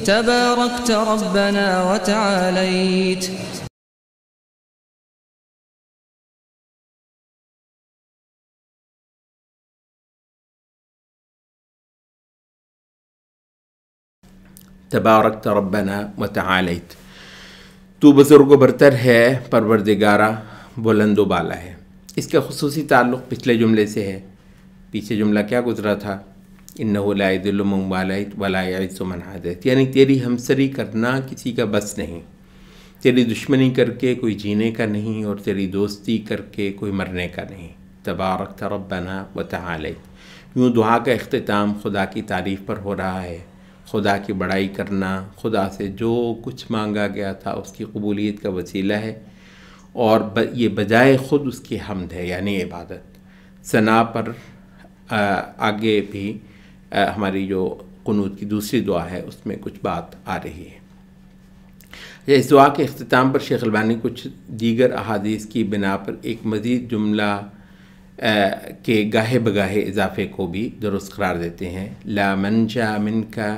तबारकत रब्बना व तआलैत। तबारकत रब्बना व तआलैत। तू बुज़ुर्ग व बरतर है, परवरदिगारा बुलंद व बाला है। इसका खुसूसी ताल्लुक़ पिछले जुमले से है। पीछे जुमला क्या गुजरा था? इन्नहु ला यज़िल्लु मन वालैत व ला यइज़्ज़ु मन आदैत। यानी तेरी हमसरी करना किसी का बस नहीं, तेरी दुश्मनी करके कोई जीने का नहीं और तेरी दोस्ती करके कोई मरने का नहीं। तबारकत रब्बना व तआलैत। यूँ दुआ का इख्तिताम खुदा की तारीफ़ पर हो रहा है। खुदा की बड़ाई करना, खुदा से जो कुछ मांगा गया था उसकी कबूलियत का वसीला है और ये बजाय ख़ुद उसकी हम्द है, यानी इबादत। सना पर आगे भी हमारी जो कुनूत की दूसरी दुआ है उसमें कुछ बात आ रही है। इस दुआ के इख्तिताम पर शेख अलबानी कुछ दीगर अहादीस की बिना पर एक मज़ीद जुमला के गाहे बगाहे इजाफ़े को भी दुरुस्त करार देते हैं। ला मंजा मिनका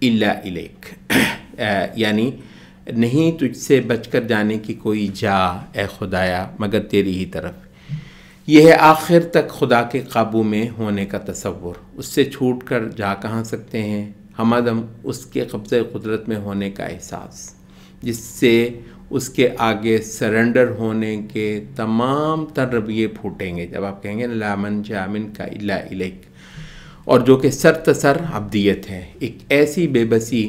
इल्ला इलैक, यानी नहीं तुझसे बचकर जाने की कोई जा ए खुदाया मगर तेरी ही तरफ। यह है आखिर तक खुदा के काबू में होने का तसव्वुर, उससे छूट कर जा कहाँ सकते हैं। हमदम उसके कब्ज़े कुदरत में होने का एहसास, जिससे उसके आगे सरेंडर होने के तमाम तर रवैये फूटेंगे जब आप कहेंगे ला मंजा मिनका इल्ला इलैक, और जो कि सर तसर अब्दियत है। एक ऐसी बेबसी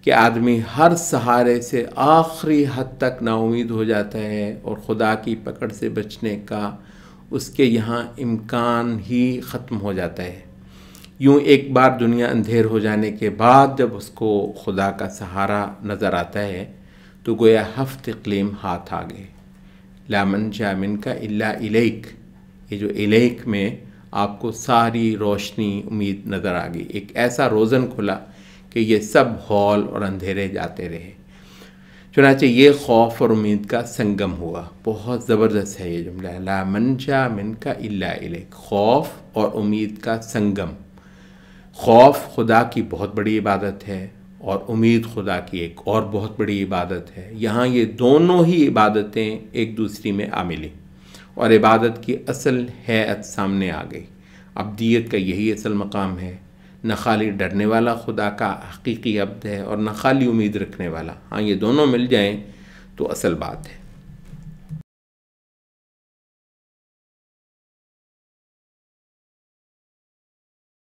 कि आदमी हर सहारे से आखिरी हद तक नाउमीद हो जाता है और ख़ुदा की पकड़ से बचने का उसके यहाँ इम्कान ही ख़त्म हो जाता है। यूँ एक बार दुनिया अंधेर हो जाने के बाद जब उसको खुदा का सहारा नज़र आता है तो गोया हफ्त इक़लीम हाथ आ गए। ला मंजा मिनका इल्ला इलैक, ये जो इलैक में आपको सारी रोशनी उम्मीद नज़र आ गई। एक ऐसा रोज़न खुला कि ये सब हौल और अंधेरे जाते रहे। चुनांचे ये खौफ और उम्मीद का संगम हुआ। बहुत ज़बरदस्त है ये जुमला, ला मंजा मिनका इल्ला इलैक, खौफ और उम्मीद का संगम। खौफ खुदा की बहुत बड़ी इबादत है और उम्मीद खुदा की एक और बहुत बड़ी इबादत है। यहाँ ये दोनों ही इबादतें एक दूसरी में आ मिली और इबादत की असल हैत सामने आ गई। अब्दियत का यही असल मकाम है। न खाली डरने वाला खुदा का हकीकी अब्द है और न खाली उम्मीद रखने वाला। हाँ, ये दोनों मिल जाएं तो असल बात है।